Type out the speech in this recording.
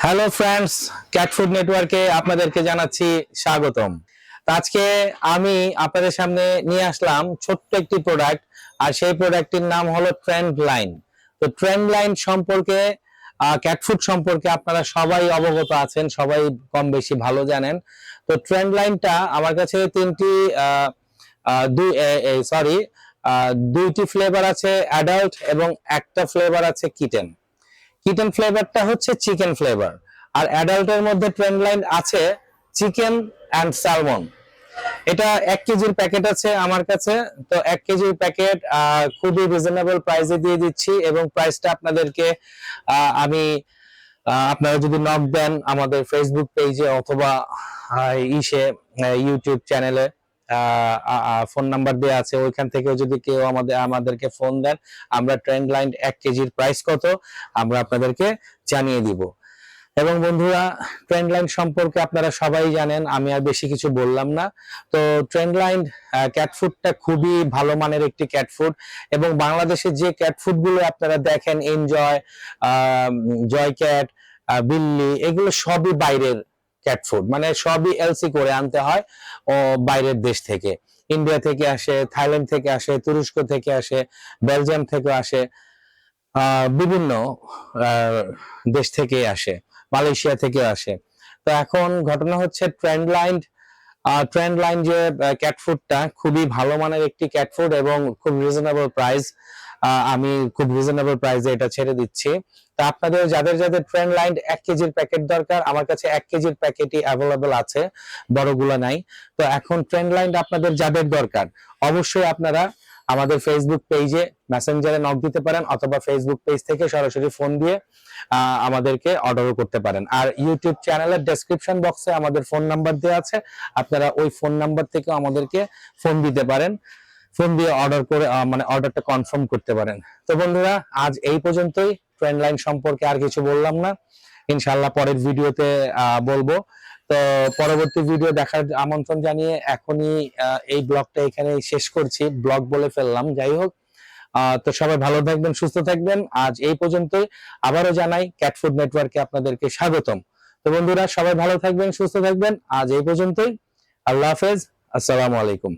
Hello friends, cat food নেটওয়ার্কে আপনাদেরকে জানাচ্ছি স্বাগতম। তো আজকে আমি আপনাদের সামনে নিয়ে আসলাম ছোট্ট একটি প্রোডাক্ট, আর সেই প্রোডাক্টটির নাম হলো ট্রেন্ড লাইন। তো ট্রেন্ড লাইন সম্পর্কে, ক্যাট ফুড সম্পর্কে আপনারা সবাই অবগত আছেন, সবাই কম বেশি ভালো জানেন। তো ট্রেন্ড লাইনটা আমার কাছে তিনটি দুইটি ফ্লেভার আছে, অ্যাডাল্ট, এবং একটা ফ্লেভার আছে কিটেন। কিটেন ফ্লেভারটা হচ্ছে চিকেন ফ্লেভার, আর অ্যাডাল্টের মধ্যে ট্রেন্ড লাইন আছে চিকেন অ্যান্ড স্যালমন। এটা 1 কেজির প্যাকেট আছে আমার কাছে। তো 1 কেজির প্যাকেট খুবই রিজনেবল প্রাইসে দিয়ে দিচ্ছি, এবং প্রাইসটা আপনাদেরকে আমি আপনারা যদি নক দেন আমাদের ফেসবুক পেজে অথবা ইউটিউব চ্যানেলে ফোন নাম্বার দেওয়া আছে, ওইখান থেকেও যদি কেউ আমাদেরকে ফোন দেন, আমরা ট্রেন্ড লাইন 1 কেজির প্রাইস কত আমরা আপনাদেরকে জানিয়ে দিব। এবং বন্ধুরা, ট্রেন্ড লাইন সম্পর্কে আপনারা সবাই জানেন, আমি আর বেশি কিছু বললাম না। তো ট্রেন্ড লাইন ক্যাট ফুডটা খুবই ভালো মানের একটি ক্যাট ফুড, এবং বাংলাদেশের যে ক্যাট ফুড গুলো আপনারা দেখেন, এনজয়, জয় ক্যাট, বিল্লি, এগুলো সবই বাইরের ক্যাট ফুড, মানে সবই এলসি করে আনতে হয় ও বাইরের দেশ থেকে। ইন্ডিয়া থেকে আসে, থাইল্যান্ড থেকে আসে, তুরস্ক থেকে আসে, বেলজিয়াম থেকে আসে, বিভিন্ন দেশ থেকে আসে, মালয়েশিয়া থেকে আসে। তো এখন ঘটনা হচ্ছে ট্রেন্ড লাইন যে ক্যাট ফুডটা খুবই ভালো মানের একটি ক্যাট ফুড, এবং খুব রিজনেবল প্রাইস। আমি খুব রিজনেবল প্রাইসে এটা ছেড়ে দিচ্ছি। তা আপনাদের যাদের যাদের ট্রেন্ড লাইন 1 কেজির প্যাকেট দরকার, আমার কাছে 1 কেজির প্যাকেটই অ্যাভেলেবল আছে, বড়গুলো নাই। তো এখন ট্রেন্ড লাইন আপনাদের যাদের দরকার, অবশ্যই আপনারা আমাদের ফেসবুক পেজে মেসেঞ্জারে নক দিতে পারেন, অথবা ফেসবুক পেজ থেকে সরাসরি ফোন দিয়ে আমাদেরকে অর্ডারও করতে পারেন। আর ইউটিউব চ্যানেলের ডেসক্রিপশন বক্সে আমাদের ফোন নাম্বার দেওয়া আছে, আপনারা ওই ফোন নাম্বার থেকে আমাদেরকে ফোন দিতে পারেন, ফোন দিয়ে অর্ডার করে মানে অর্ডারটা কনফার্ম করতে পারেন। তো বন্ধুরা, আজ এই পর্যন্তই। ট্রেন্ড লাইন সম্পর্কে আর কিছু বললাম না, ইনশাআল্লাহ পরের ভিডিওতে বলবো। তো পরবর্তী ভিডিও দেখার আমন্ত্রণ জানিয়ে এখনই এই ব্লগটা এখানে শেষ করছি। ব্লগ বলে ফেললাম, যাই হোক। তো সবাই ভালো থাকবেন, সুস্থ থাকবেন। আজ এই পর্যন্তই। আবারও জানাই ক্যাট ফুড নেটওয়ার্কে আপনাদেরকে স্বাগতম। তো বন্ধুরা, সবাই ভালো থাকবেন, সুস্থ থাকবেন। আজ এই পর্যন্তই। আল্লাহ হাফেজ, আসসালামু আলাইকুম।